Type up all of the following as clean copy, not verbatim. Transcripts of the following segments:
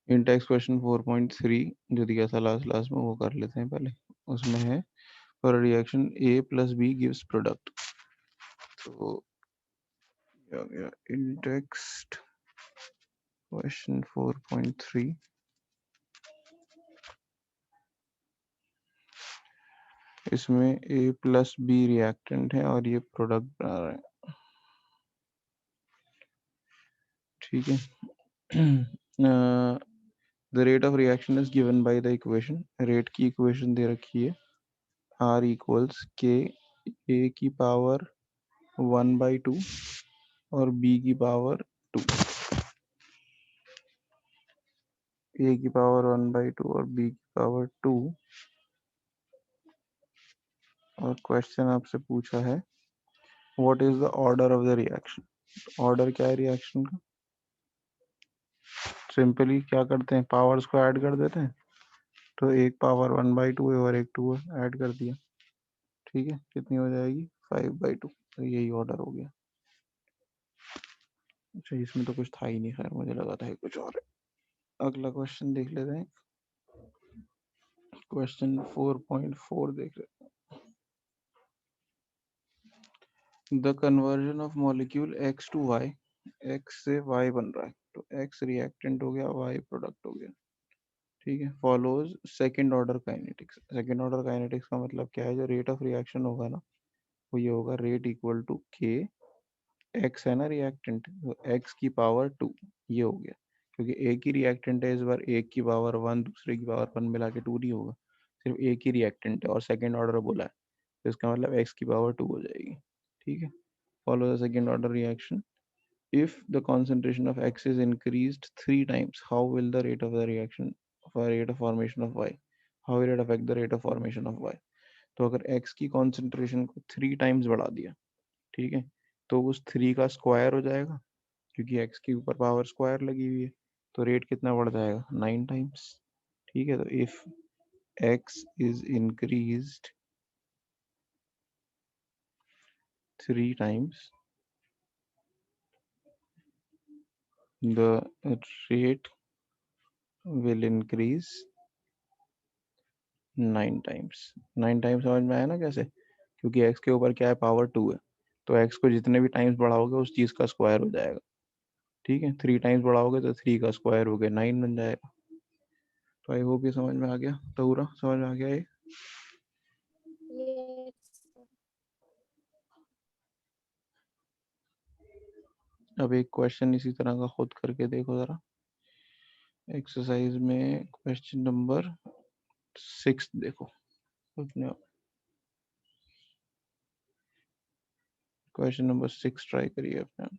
Intex question 4.3 जो दिया था लास्ट में वो कर लेते हैं पहले। उसमें है for reaction A plus B gives product. तो क्या गया इंटेक्स क्वेश्चन 4.3। इसमें A प्लस बी रिएक्टेंट है और ये प्रोडक्ट बना रहे हैं, ठीक है। The rate of reaction is given by the equation. Rate की इक्वेशन दे रखी है R इक्वल्स के A की पावर 1/2 और B की पावर 2। A की पावर 1/2 और B की पावर 2। और क्वेश्चन आपसे पूछा है what is the order of the reaction. Order क्या है रिएक्शन का? सिंपली क्या करते हैं, पावर्स को ऐड कर देते हैं। तो एक पावर 1/2 है और एक 2 है, ऐड कर दिया, ठीक है। कितनी हो जाएगी 5/2। तो यही ऑर्डर हो गया। अच्छा इसमें तो कुछ था ही नहीं, खैर मुझे लगा था कुछ और है। अगला क्वेश्चन देख लेते हैं। क्वेश्चन 4.4 देख रहे हैं। The conversion of molecule x to y। x से y बन रहा है तो x रिएक्टेंट हो गया, y प्रोडक्ट हो गया, ठीक है। Follows second order kinetics. Second order kinetics का मतलब क्या है, जो रेट ऑफ रिएक्शन होगा ना वो ये होगा रेट इक्वल टू के। x है ना रिएक्टेंट, तो x की पावर 2 ये हो गया। क्योंकि एक ही रिएक्टेंट है इस बार, एक की पावर 1 दूसरे की पावर 1 मिला के 2 नहीं होगा, सिर्फ एक ही रिएक्टेंट है और सेकंड ऑर्डर बोला है, तो इसका मतलब x की पावर 2 हो जाएगी, ठीक है। Follow the second order reaction. If the concentration of X is increased 3 times, how will the rate of the reaction, rate of formation of Y, how will it affect the rate of formation of Y? तो अगर X की concentration को 3 times बढ़ा दिया, ठीक है, तो उस 3 का स्क्वायर हो जाएगा, क्योंकि X के ऊपर पावर स्क्वायर लगी हुई है, तो रेट कितना बढ़ जाएगा 9 times, ठीक है। तो if X is increased 3 times, the rate will increase 9 times। 9 times समझ में आया ना कैसे? क्योंकि x के ऊपर क्या है, पावर 2 है, तो x को जितने भी टाइम्स बढ़ाओगे उस चीज का स्क्वायर हो जाएगा, ठीक है। 3 टाइम्स बढ़ाओगे तो 3 का स्क्वायर हो गया 9 बन जाएगा। तो आई होप ये समझ में आ गया, तो पूरा समझ में आ गया ये। Yes. अब एक क्वेश्चन इसी तरह का खुद करके देखो जरा। एक्सरसाइज में क्वेश्चन नंबर 6 देखो अपने। क्वेश्चन नंबर 6 ट्राई करिए अपने।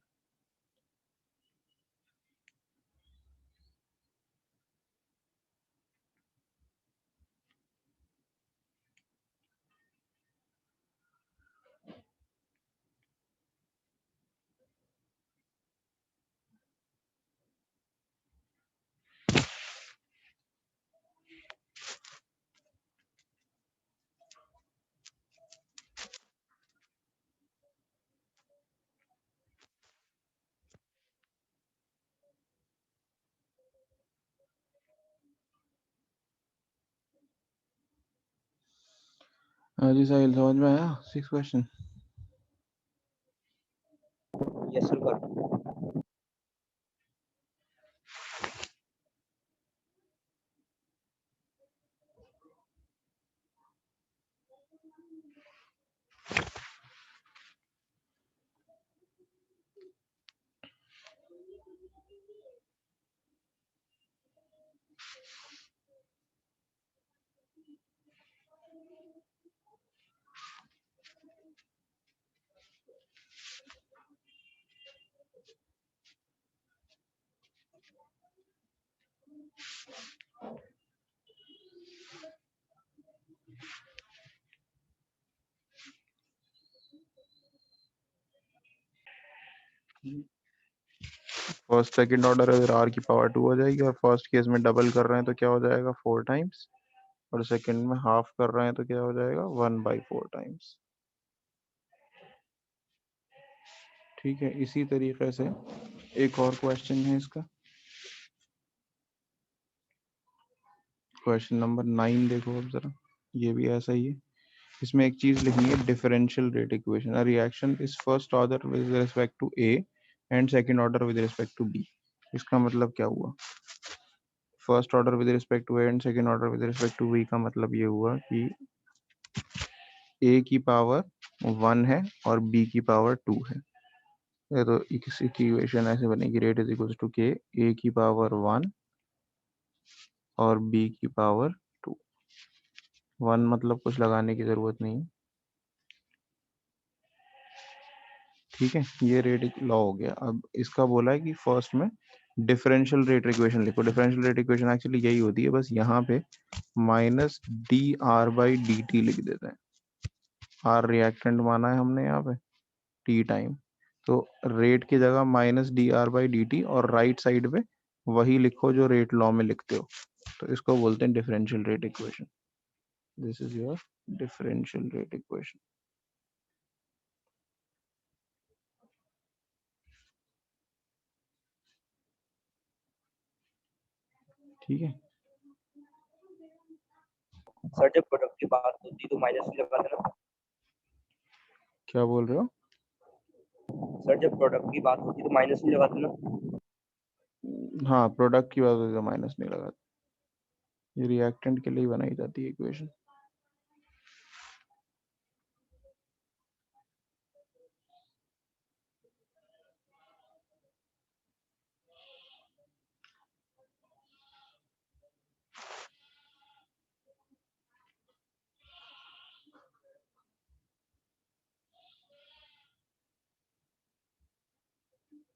हाँ जी साहिल, समझ में आया 6 question? Yes, sir. Got it. First second order अगर r की पावर 2 हो जाएगी और फर्स्ट केस में डबल कर रहे हैं तो क्या हो जाएगा 4 टाइम्स, और सेकंड में हाफ कर रहे हैं तो क्या हो जाएगा 1/4 टाइम्स, ठीक है। इसी तरीके से एक और क्वेश्चन है इसका। क्वेश्चन नंबर 9 देखो अब जरा, ये भी ऐसा ही है। इसमें एक चीज लिखनी है, differential rate equation. A reaction is first order with respect to A and second order with respect to B. इसका मतलब क्या हुआ? First order with respect to A and second order with respect to B का मतलब ये हुआ कि ए की पावर 1 है और बी की पावर 2 है। तो इस इक्वेशन ऐसे बनेगी, रेट इज इक्वल टू के, ए की पावर 1 और बी की पावर 2। 1 मतलब कुछ लगाने की जरूरत नहीं है, ठीक है। ये रेट लॉ हो गया। अब इसका बोला है कि फर्स्ट में डिफरेंशियल रेट इक्वेशन लिखो। डिफरेंशियल रेट इक्वेशन एक्चुअली यही होती है, बस यहाँ पे minus D R by D T लिख देते हैं। आर रिएक्टेंट माना है हमने यहाँ पे, टी टाइम, तो रेट की जगह minus D R by D T, और राइट साइड पे वही लिखो जो रेट लॉ में लिखते हो। तो इसको बोलते हैं differential rate equation. This is your differential rate equation. ठीक है, सर जब प्रोडक्ट की बात होती तो माइनस ही लगा देना। क्या बोल रहे हो? सर जब प्रोडक्ट की बात होती तो माइनस ही लगा देना। हाँ, प्रोडक्ट की वजह से माइनस नहीं लगा, ये रिएक्टेंट के लिए ही बनाई जाती है इक्वेशन।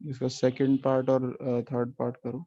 इसका सेकंड पार्ट और थर्ड पार्ट करो।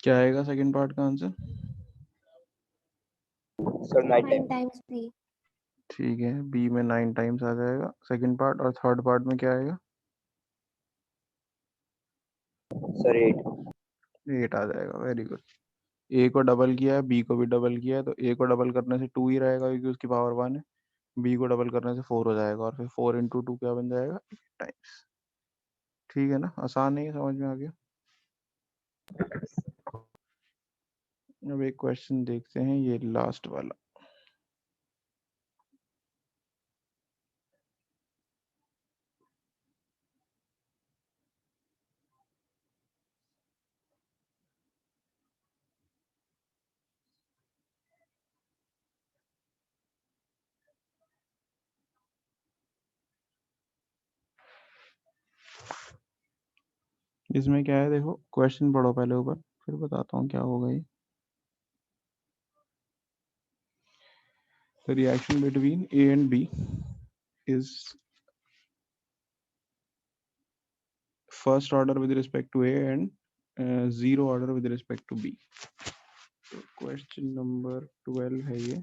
क्या आएगा सेकंड पार्ट का answer? Sir 9 9 time. times B. ठीक है, बी में 9 टाइम्स आ जाएगा सेकंड पार्ट, और थर्ड पार्ट में क्या आएगा? सर 8। 8 आ जाएगा, वेरी गुड। ए को डबल किया है, बी को भी डबल किया है, तो ए को डबल करने से 2 ही रहेगा क्योंकि उसकी पावर 1 है। बी को डबल करने से 4 हो जाएगा, और फिर 4 इंटू 2 क्या बन जाएगा? 8 टाइम्स। ठीक है ना, आसान है, समझ में आ गया। अब एक क्वेश्चन देखते हैं, ये लास्ट वाला। इसमें क्या है देखो, क्वेश्चन पढ़ो पहले ऊपर, फिर बताता हूँ क्या होगा ये। The reaction between A and B is first order with respect to A and zero order with respect to B. तो क्वेश्चन नंबर 12 है ये।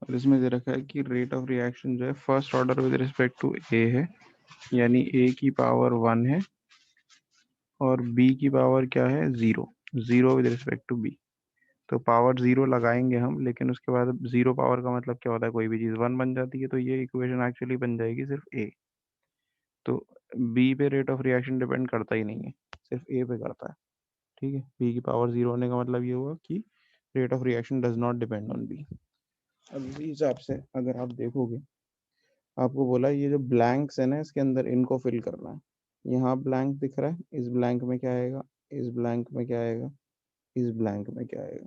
और इसमें दे रखा है कि रेट ऑफ रिएक्शन जो है first order with respect to A है, यानी ए की पावर 1 है और बी की पावर क्या है? 0। 0 विद रिस्पेक्ट टू बी। तो पावर 0 लगाएंगे हम, लेकिन उसके बाद 0 पावर का मतलब क्या होता है? कोई भी चीज 1 बन जाती है, तो ये इक्वेशन एक्चुअली बन जाएगी सिर्फ ए। तो बी पे रेट ऑफ रिएक्शन डिपेंड करता ही नहीं है, सिर्फ ए पे करता है। ठीक है, बी की पावर 0 होने का मतलब ये हुआ कि rate of reaction does not depend on B. अब इसी हिसाब से अगर आप देखोगे, आपको बोला ये जो ब्लैंक्स है ना इसके अंदर इनको फिल करना है। यहाँ ब्लैंक दिख रहा है, इस ब्लैंक में क्या आएगा, इस ब्लैंक में क्या आएगा, इस ब्लैंक में क्या आएगा।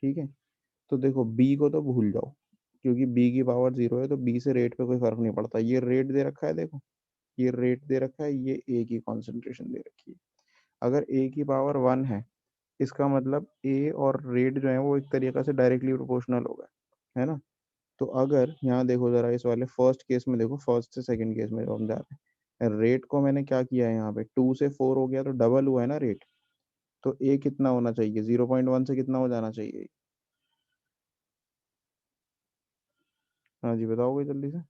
ठीक है, तो देखो बी को तो भूल जाओ, क्योंकि बी की पावर 0 है, तो बी से रेट पे कोई फर्क नहीं पड़ता। ये रेट दे रखा है, देखो ये रेट दे रखा है, ये ए की कॉन्सेंट्रेशन दे रखी है। अगर ए की पावर 1 है, इसका मतलब ए और रेट जो है वो एक तरीके से डायरेक्टली प्रोपोर्शनल होगा, है ना। तो अगर यहाँ देखो जरा, इस वाले फर्स्ट केस में देखो, फर्स्ट से सेकंड केस में हम जा रहे हैं, रेट को मैंने क्या किया है, यहाँ पे 2 से 4 हो गया तो डबल हुआ है ना रेट। तो ए कितना होना चाहिए, 0.1 से कितना हो जाना चाहिए। हाँ जी, बताओगे जल्दी से।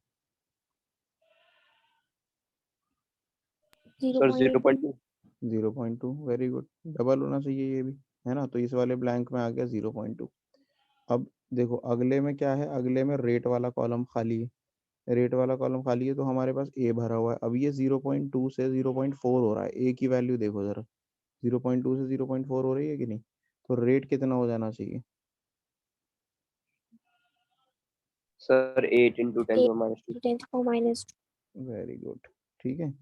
सर 0.2। 0.2, वेरी गुड, डबल होना चाहिए ये भी, है ना। तो इस वाले ब्लैंक में आ गया 0.2। अब देखो अगले में क्या है, अगले में रेट वाला कॉलम खाली है। रेट वाला कॉलम खाली है तो हमारे पास ए भरा हुआ है। अब ये 0.2 से 0.4 हो रहा है, ए की वैल्यू देखो जरा, 0.2 से 0.4 हो रही है कि नहीं। तो रेट कितना हो जाना चाहिए। Sir 8 into 10⁻²। वेरी गुड, ठीक है।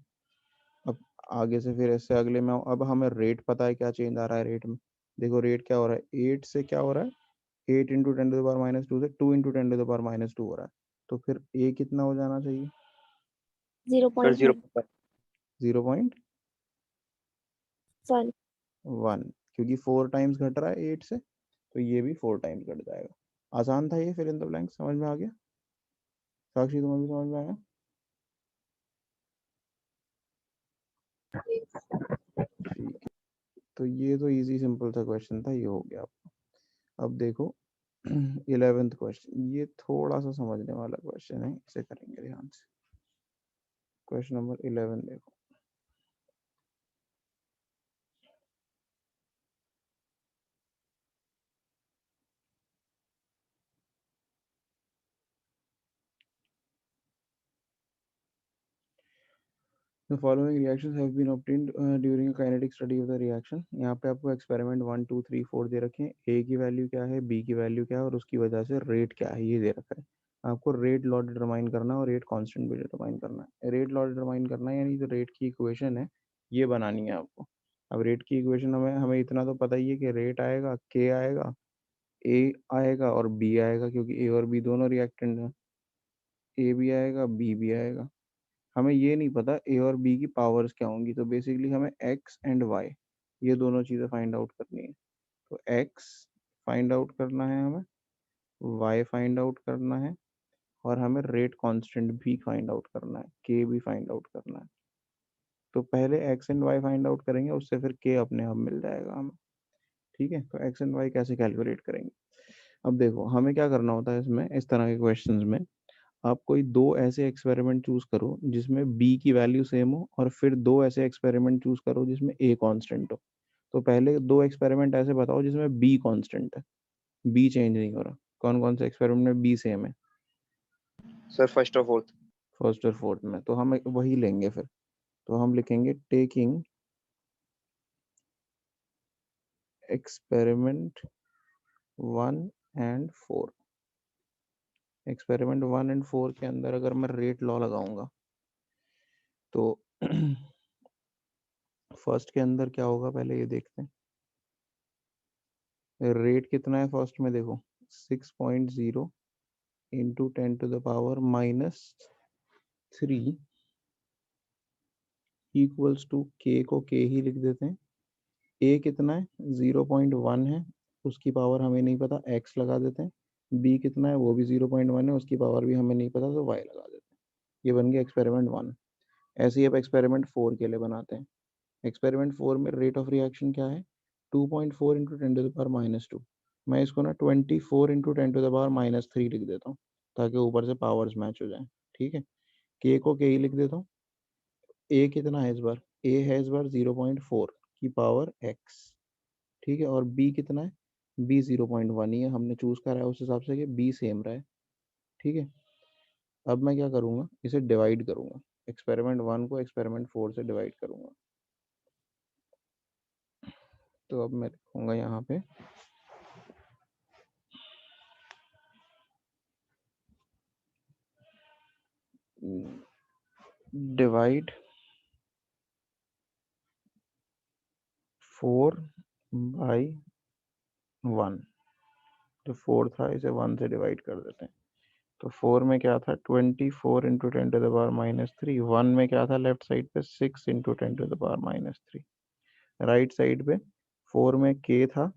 अब आगे से फिर इससे अगले में अब हमें रेट पता है, क्या चेंज आ रहा है रेट में। देखो रेट क्या हो रहा है, 8 से क्या हो रहा है, 8 इंटू 10⁻², से 2 इंटू 10⁻² हो रहा है। तो फिर ए कितना हो जाना चाहिए, सर 0.1। 0.1, क्योंकि 4 टाइम्स घट रहा है 8 से, तो ये भी 4 टाइम्स घट जाएगा। आसान था ये, फिर इन द ब्लैंक, समझ में आ गया। साक्षी तुम्हें भी समझ में आया। ठीक है, तो ये तो इजी सिंपल सा क्वेश्चन था, ये हो गया आपका। अब देखो 11th क्वेश्चन, ये थोड़ा सा समझने वाला क्वेश्चन है, इसे करेंगे ध्यान से। क्वेश्चन नंबर 11 देखो। The following reactions have been obtained during a kinetic study of the reaction। यहाँ पे आपको एक्सपेरिमेंट 1 2 3 4 दे रखे हैं, ए की वैल्यू क्या है, बी की वैल्यू क्या है, और उसकी वजह से रेट क्या है, ये दे रखा है। आपको रेट लॉ डिटरमाइन करना है और रेट कांस्टेंट भी डिटरमाइन करना है। रेट लॉ डिटरमाइन करना है, यानी जो रेट की इक्वेशन है ये बनानी है आपको। अब रेट की इक्वेशन हमें हमें इतना तो पता ही है कि रेट आएगा, के आएगा, ए आएगा और बी आएगा, क्योंकि ए और बी दोनों रिएक्टेंट हैं। ए भी आएगा, बी भी आएगा। हमें ये नहीं पता ए और बी की पावर्स क्या होंगी, तो बेसिकली हमें एक्स एंड वाई, ये दोनों चीज़ें फाइंड आउट करनी है। तो एक्स फाइंड आउट करना है हमें, वाई फाइंड आउट करना है, और हमें रेट कांस्टेंट भी फाइंड आउट करना है, के भी फाइंड आउट करना है। तो पहले X and Y find out करेंगे, उससे फिर के अपने आप मिल जाएगा हमें। ठीक है, तो एक्स एंड वाई कैसे कैलकुलेट करेंगे। अब देखो हमें क्या करना होता है इसमें, इस तरह के क्वेश्चंस में, आप कोई दो ऐसे एक्सपेरिमेंट चूज करो जिसमें बी की वैल्यू सेम हो, और फिर दो ऐसे एक्सपेरिमेंट चूज करो जिसमें ए कांस्टेंट हो। तो पहले दो एक्सपेरिमेंट ऐसे बताओ जिसमें बी कांस्टेंट है, बी चेंज नहीं हो रहा। कौन कौन से एक्सपेरिमेंट में बी सेम है। सर फर्स्ट और फोर्थ। फर्स्ट और फोर्थ में तो हम वही लेंगे फिर। तो हम लिखेंगे taking experiment 1 and 4। Experiment 1 and 4 के अंदर अगर मैं रेट लॉ लगाऊंगा तो फर्स्ट के अंदर क्या होगा, पहले ये देखते हैं। रेट कितना है फर्स्ट में, देखो 6.0 इंटू 10⁻³ इक्वल्स टू के को के ही लिख देते हैं। ए कितना है, 0.1 है, उसकी पावर हमें नहीं पता, एक्स लगा देते हैं। बी कितना है, वो भी 0.1 है, उसकी पावर भी हमें नहीं पता, तो वाई लगा देते हैं। ये बन गया एक्सपेरिमेंट 1। ऐसे ही अब एक्सपेरिमेंट 4 के लिए बनाते हैं। एक्सपेरिमेंट 4 में रेट ऑफ रिएक्शन क्या है, 2.4 इंटू 10⁻²। मैं इसको ना 24 इंटू 10⁻³ लिख देता हूँ, ताकि ऊपर से पावर्स मैच हो जाए। ठीक है, के को के ही लिख देता हूँ। ए कितना है इस बार, ए है इस बार 0.4 की पावर एक्स। ठीक है, और बी कितना है, बी 0.1 ही है, हमने चूज करा है उस हिसाब से कि बी सेम रहे। ठीक है, अब मैं क्या करूँगा, इसे डिवाइड करूँगा, एक्सपेरिमेंट 1 को एक्सपेरिमेंट 4 से डिवाइड करूँगा। तो अब मैं लिखूँगा यहाँ पे डिवाइड 4 बाई 1, जो 4 था इसे 1 से डिवाइड कर देते हैं। तो 4 में क्या था 24 इंटू 10 टू द पावर -3, 1 में क्या था लेफ्ट साइड पे 6 into 10 to the power -3, right side पे 4 में k था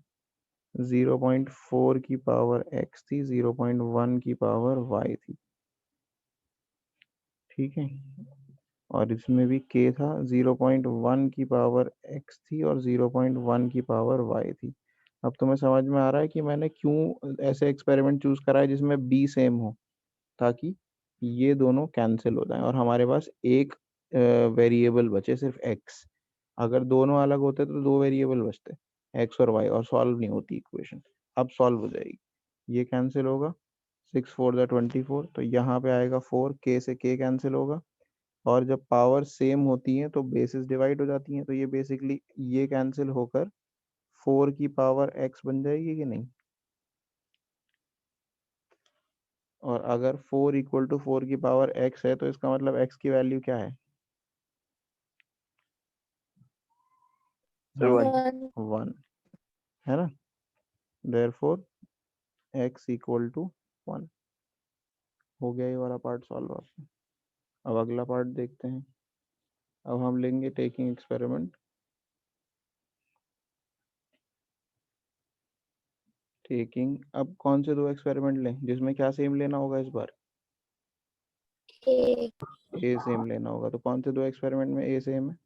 0.4 की पावर x थी, 0.1 की पावर y थी, ठीक है। और इसमें भी k था 0.1 की पावर x थी और 0.1 की पावर y थी। अब तुम्हें समझ में आ रहा है कि मैंने क्यों ऐसे एक्सपेरिमेंट चूज करा है जिसमें b सेम हो, ताकि ये दोनों कैंसिल हो जाएं और हमारे पास एक वेरिएबल बचे, सिर्फ x। अगर दोनों अलग होते तो दो वेरिएबल बचते, x और y, और सॉल्व नहीं होती इक्वेशन। अब सॉल्व हो जाएगी, ये कैंसिल होगा, 6 4 24, तो यहाँ पे आएगा 4, k से k कैंसिल होगा, और जब पावर सेम होती हैं तो बेसिस डिवाइड हो जाती हैं, तो ये बेसिकली ये कैंसिल होकर 4 की पावर x बन जाएगी कि नहीं। और अगर 4 इक्वल टू 4 की पावर x है तो इसका मतलब x की वैल्यू क्या है, सर 1। 1 है ना। Therefore x equal to 1। हो गया ये वाला पार्ट सॉल्व आपका। अब अगला पार्ट देखते हैं। अब हम लेंगे टेकिंग एक्सपेरिमेंट। टेकिंग, अब कौन से दो एक्सपेरिमेंट लें जिसमें क्या सेम लेना होगा इस बार, ए सेम लेना होगा। तो कौन से दो एक्सपेरिमेंट में ए सेम है,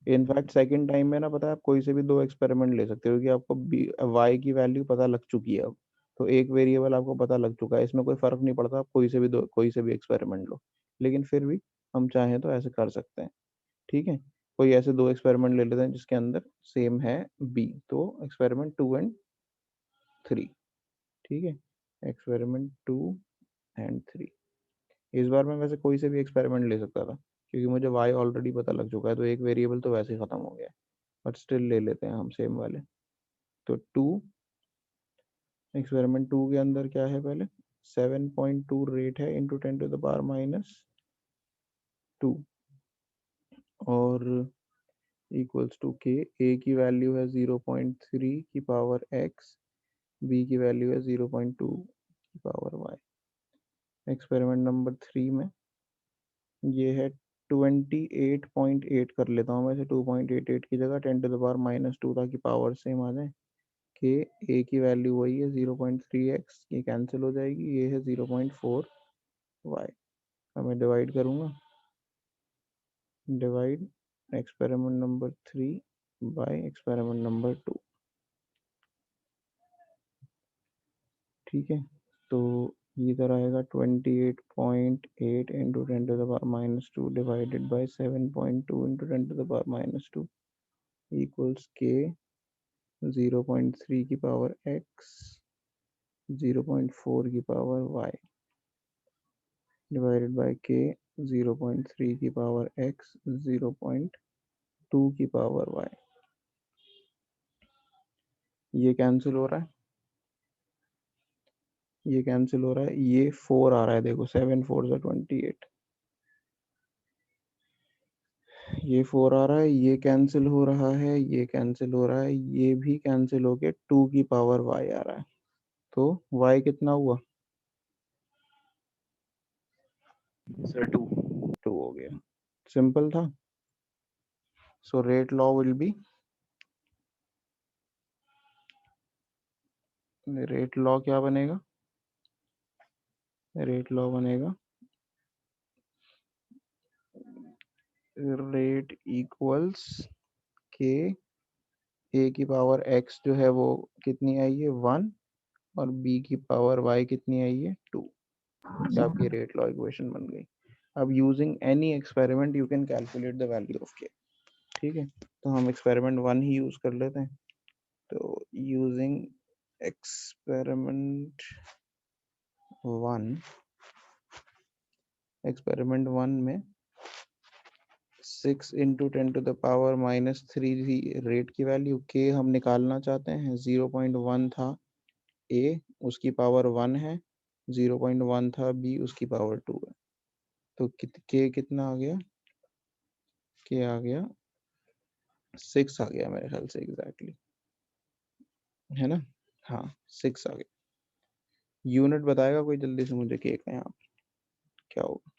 इनफैक्ट सेकंड टाइम में ना, पता है आप कोई से भी दो एक्सपेरिमेंट ले सकते हो क्योंकि आपको वाई की वैल्यू पता लग चुकी है अब। तो एक वेरिएबल आपको पता लग चुका है, इसमें कोई फर्क नहीं पड़ता, आप कोई से भी एक्सपेरिमेंट लो। लेकिन फिर भी हम चाहें तो ऐसे कर सकते हैं, ठीक है। कोई ऐसे दो एक्सपेरिमेंट ले लेते हैं जिसके अंदर सेम है बी, तो एक्सपेरिमेंट 2 एंड 3, ठीक है। एक्सपेरिमेंट 2 एंड 3, इस बार मैं वैसे कोई से भी एक्सपेरिमेंट ले सकता था क्योंकि मुझे वाई ऑलरेडी पता लग चुका है, तो एक वेरिएबल तो वैसे ही खत्म हो गया है, बट स्टिल ले लेते हैं हम सेम वाले। तो 2, एक्सपेरिमेंट 2 के अंदर क्या है, पहले 7.2 रेट है इंटू 10 टू द पावर -2, और इक्वल्स टू के। ए की वैल्यू है 0.3 की पावर x, बी की वैल्यू है 0.2 की पावर y। एक्सपेरिमेंट नंबर 3 में ये है 28.8, कर लेता हूँ मैं इसे 2.88 की जगह 10 टू द पावर -2, ताकि पावर सेम आ जाए। के ए की वैल्यू वही है 0.3x, ये कैंसिल हो जाएगी, ये है 0.4y। अब मैं डिवाइड करूँगा, divide experiment number 3 by experiment number 2, ठीक है। तो इधर आएगा 28.8 into 10 to the power -2 divided by 7.2 into 10 to the power -2 equals K 0.3 की पावर x, 0.4 की पावर y डिवाइडेड बाय के 0.3 की पावर x, 0.2 की पावर y। ये कैंसिल हो रहा है, ये कैंसिल हो रहा है, ये 4 आ रहा है, देखो 7 4 28, ये 4 आ रहा है, ये कैंसिल हो रहा है, ये कैंसिल हो रहा है, ये भी कैंसिल होके 2 की पावर y आ रहा है। तो y कितना हुआ, सर 2। 2 हो गया, सिंपल था। So rate law will be, rate law क्या बनेगा, रेट लॉ बनेगा रेट इक्वल्स के, ए की पावर x जो है वो कितनी आई है 1, और b की पावर y कितनी आई है 2। ये आपकी रेट लॉ इक्वेशन बन गई। अब using any experiment you can calculate the value of के, ठीक है। तो हम एक्सपेरिमेंट 1 ही यूज कर लेते हैं। तो यूजिंग एक्सपेरिमेंट 1, एक्सपेरिमेंट 1 में 6 इंटू 10 टू द पावर -3 थी रेट की वैल्यू, के हम निकालना चाहते हैं, 0.1 था ए, उसकी पावर 1 है, 0.1 था b, उसकी पावर 2 है, तो k कितना आ गया, k आ गया 6 आ गया मेरे ख्याल से एग्जैक्टली, है ना? हाँ 6 आ गया। यूनिट बताएगा कोई जल्दी से मुझे k का यहाँ पे क्या होगा?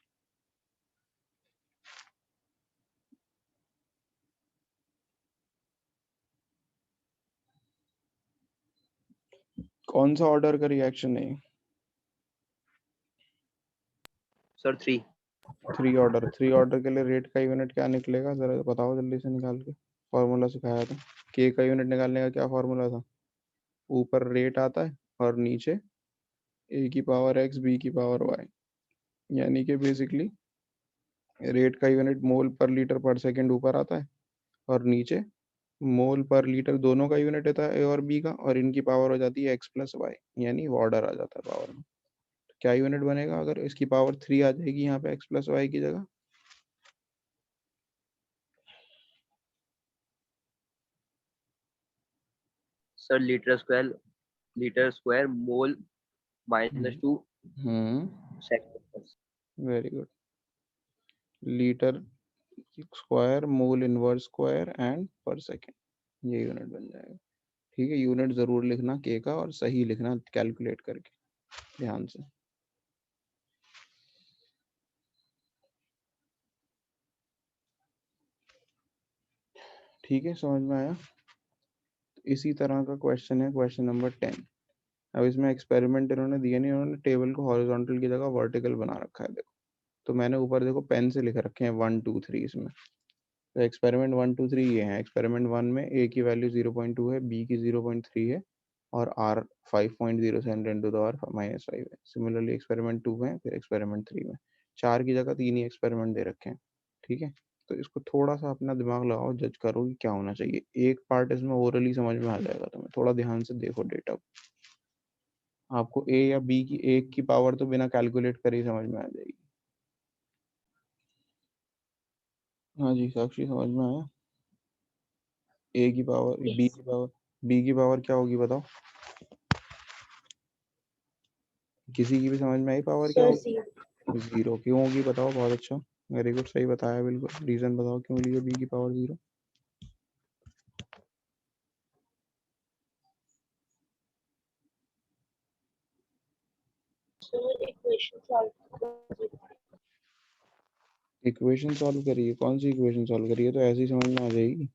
कौन सा ऑर्डर का रिएक्शन है? सर 3। 3 ऑर्डर। 3 ऑर्डर के लिए रेट का यूनिट क्या निकलेगा, जरा बताओ जल्दी से निकाल के। फॉर्मूला सिखाया था, के का यूनिट निकालने का क्या फॉर्मूला था? ऊपर रेट आता है और नीचे ए की पावर एक्स बी की पावर वाई, यानी कि बेसिकली रेट का यूनिट मोल पर लीटर पर सेकंड ऊपर आता है, और नीचे मोल पर लीटर दोनों का यूनिट होता है ए और बी का, और इनकी पावर हो जाती है एक्स प्लस वाई, यानी ऑर्डर आ जाता है पावर में। तो क्या यूनिट बनेगा अगर इसकी पावर 3 आ जाएगी यहाँ पे एक्स प्लस वाई की जगह? Sir litre square mole -2 second. Very good. Litre square mole inverse square and पर सेकेंड, ये यूनिट बन जाएगा। ठीक है, यूनिट जरूर लिखना के का, और सही लिखना कैलकुलेट करके ध्यान से। ठीक है, समझ में आया? इसी तरह का क्वेश्चन है क्वेश्चन नंबर 10। अब इसमें एक्सपेरिमेंट इन्होंने दिया नहीं, इन्होंने टेबल को हॉरिजॉन्टल की जगह वर्टिकल बना रखा है। देखो, तो मैंने ऊपर देखो पेन से लिख रखे हैं 1 2 3 इसमें। तो एक्सपेरिमेंट 1 2 3 ये है। एक्सपेरिमेंट 1 में ए की वैल्यू 0.2 है, बी की 0.3 है, और आर 5.07 इंटू द आर -5 है। सिमिलरली एक्सपेरिमेंट 2 में, फिर एक्सपेरिमेंट 3 में। 4 की जगह 3 ही एक्सपेरिमेंट दे रखे हैं। ठीक है, तो इसको थोड़ा सा अपना दिमाग लगाओ, जज करो कि क्या होना चाहिए। एक पार्ट इसमें ओरली समझ में आ जाएगा तुम्हें, थोड़ा ध्यान से देखो डेटा। आपको ए या बी की एक की पावर तो बिना कैलकुलेट करे ही समझ में आ जाएगी। हाँ जी साक्षी, समझ में आया? ए की पावर, बी Yes. की पावर, बी की पावर क्या होगी बताओ? किसी की भी समझ में आई पावर क्या Sir, होगी? 0. 0 क्यों होगी बताओ? बहुत अच्छा, वेरी गुड, सही बताया बिल्कुल। रीजन बताओ क्यों ली है बी की power 0? Sir, equation solve. Equation solve करिए? कौन सी इक्वेशन सॉल्व करिए? तो ऐसे ही समझ में आ जाएगी।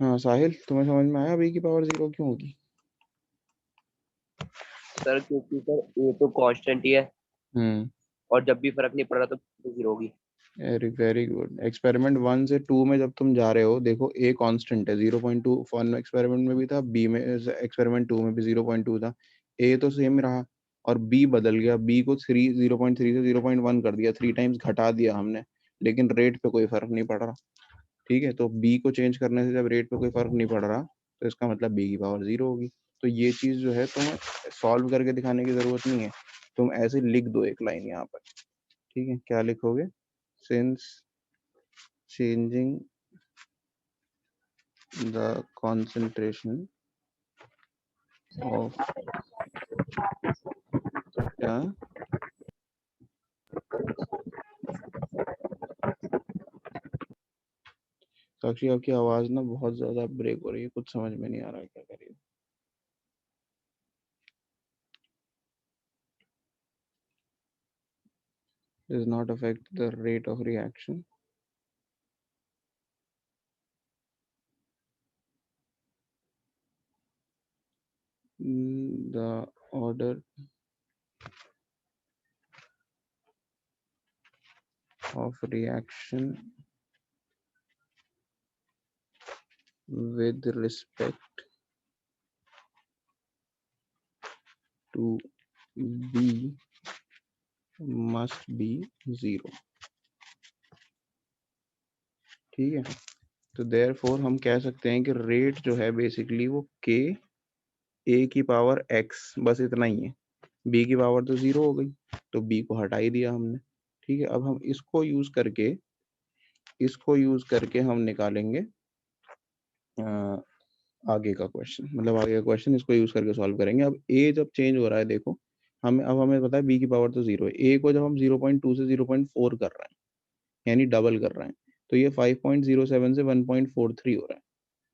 हाँ साहिल, तुम्हें समझ में आया बी की पावर 0 क्यों होगी? सर क्योंकि सर ए तो कांस्टेंट ही है, हम्म, और जब भी फर्क नहीं पड़ रहा तो 0 होगी। Very very good. एक्सपेरिमेंट 1 से 2 में जब तुम जा रहे हो, देखो ए कांस्टेंट है 0.2, फन एक्सपेरिमेंट में भी था, बी में एक्सपेरिमेंट 2 में भी 0.2 था। ए तो सेम रहा, और बी बदल गया। बी को 0.3 से 0.1 कर दिया, 3 टाइम्स घटा दिया हमने, लेकिन रेट पे कोई फर्क नहीं पड़ रहा। ठीक है, तो बी को चेंज करने से जब रेट पे कोई फर्क नहीं पड़ रहा, तो इसका मतलब बी की पावर 0 होगी। तो ये चीज जो है तुम्हें सॉल्व करके दिखाने की जरूरत नहीं है, तुम ऐसे लिख दो एक लाइन यहाँ पर। ठीक है, क्या लिखोगे? Since changing the concentration of क्या? साक्षी, आपकी आवाज ना बहुत ज्यादा ब्रेक हो रही है, कुछ समझ में नहीं आ रहा है क्या करिए। Does not affect the rate of reaction. The order of reaction with respect to B must be 0. ठीक है, तो देयरफॉर हम कह सकते हैं कि रेट जो है बेसिकली वो k a की पावर x, बस इतना ही है। b की पावर तो 0 हो गई, तो b को हटा ही दिया हमने। ठीक है, अब हम इसको यूज करके हम निकालेंगे आगे का क्वेश्चन, मतलब आगे का क्वेश्चन इसको यूज करके सॉल्व करेंगे। अब ए जब चेंज हो रहा है, देखो हमें पता है बी की पावर तो 0 है, ए को जब हम 0.2 से 0.4 कर रहे हैं, यानी डबल कर रहे हैं, तो ये 5.07 से 1.43 हो रहा है।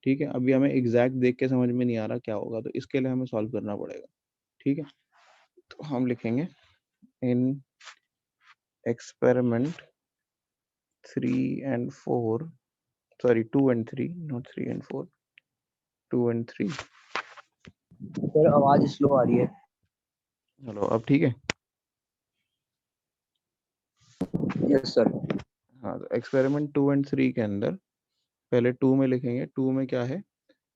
ठीक है, अभी हमें एग्जैक्ट देख के समझ में नहीं आ रहा क्या होगा, तो इसके लिए हमें सॉल्व करना पड़ेगा। ठीक है, तो हम लिखेंगे इन experiment 3 and 4, sorry 2 and 3, not 3 and 4, 2 and 3। Sir आवाज स्लो आ रही है। चलो अब ठीक है। Yes sir. हाँ, तो एक्सपेरिमेंट 2 and 3 के अंदर पहले 2 में लिखेंगे। 2 में क्या है,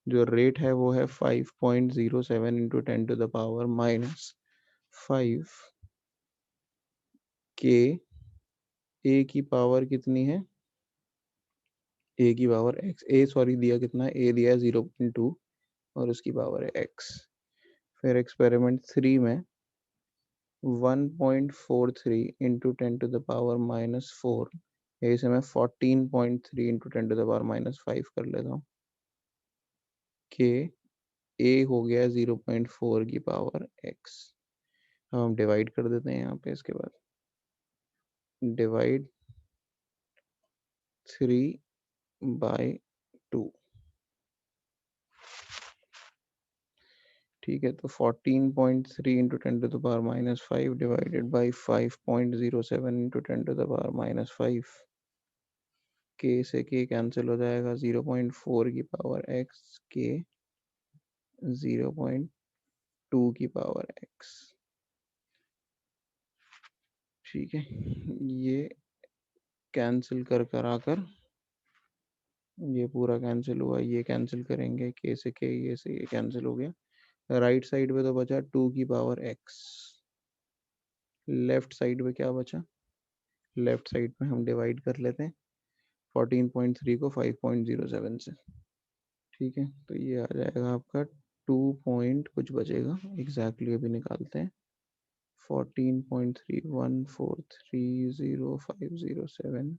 जो रेट है वो है 5.07 इंटू 10⁻⁻5 के ए की पावर कितनी है, ए की पावर एक्स, ए सॉरी दिया कितना है, ए दिया है 0.2 और उसकी पावर है एक्स। फिर एक्सपेरिमेंट 3 में 1.43 इंटू 10⁻⁻4, इसे मैं 14.3 इंटू 10⁻⁻5 कर लेता हूँ कि ए हो गया 0.4 की पावर एक्स। अब हम डिवाइड कर देते हैं यहाँ पे, इसके बाद डिवाइड 3/2। ठीक है, तो 14.3 इंटू 10⁻⁻5 डिवाइडेड बाई 5.07 इंटू 10⁻⁻5, के से के कैंसिल हो जाएगा, 0.4 की पावर एक्स के 0.2 की पावर एक्स। ठीक है, ये कैंसिल कर ये पूरा कैंसिल हुआ, ये कैंसिल करेंगे, के से के, ये से ये कैंसिल हो गया। राइट साइड पे तो बचा 2 की पावर एक्स। लेफ्ट साइड पे क्या बचा, लेफ्ट साइड पे हम डिवाइड कर लेते हैं 14.3 को 5.07 से। ठीक है, तो ये आ जाएगा आपका 2 पॉइंट कुछ बचेगा, एग्जैक्टली अभी निकालते हैं। 14.31430507,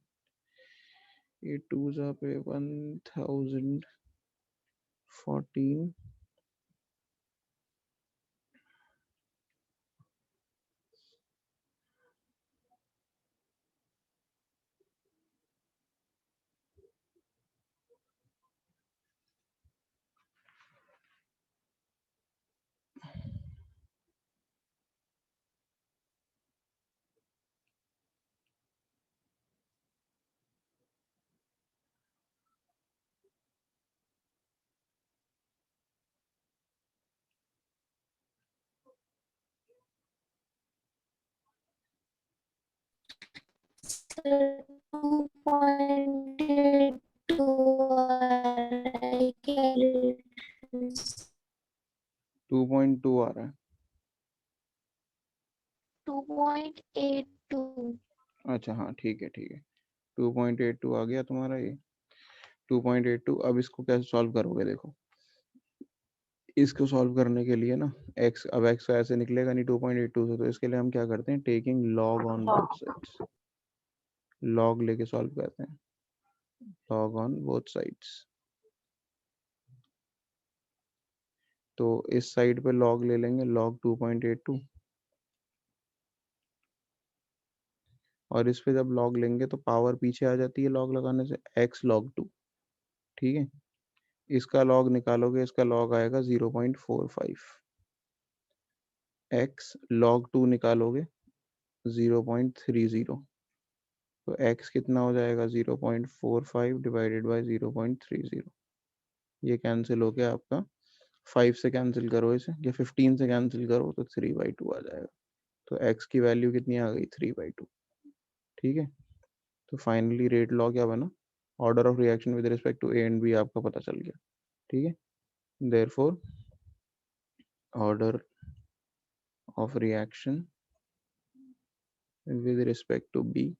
ये 2 पे 1014, 2.2 आ रहा है। 2.82। अच्छा हाँ ठीक है ठीक है, 2.82 आ गया तुम्हारा ये, 2.82। अब इसको कैसे सॉल्व करोगे, देखो इसको सॉल्व करने के लिए ना x, अब x ऐसे निकलेगा नहीं 2.82 से, तो इसके लिए हम क्या करते हैं, taking log on both sides, log लेके सॉल्व करते हैं, लॉग ऑन बोथ साइड्स। तो इस साइड पे लॉग ले लेंगे, लॉग 2.82, और इस पे जब लॉग लेंगे तो पावर पीछे आ जाती है लॉग लगाने से, x log 2। ठीक है, इसका लॉग निकालोगे, इसका लॉग आएगा 0.45, x log 2 निकालोगे 0.30, तो x कितना हो जाएगा, 0.45 डिवाइडेड बाई 0.30। ये कैंसिल हो गया आपका, 5 से कैंसिल करो इसे, या 15 से कैंसिल करो तो 3/2 आ जाएगा। तो x की वैल्यू कितनी आ गई, 3/2। ठीक है, तो फाइनली रेट लॉ क्या बना, order of reaction with respect to A and B आपका पता चल गया। ठीक है, therefore order of reaction with respect to B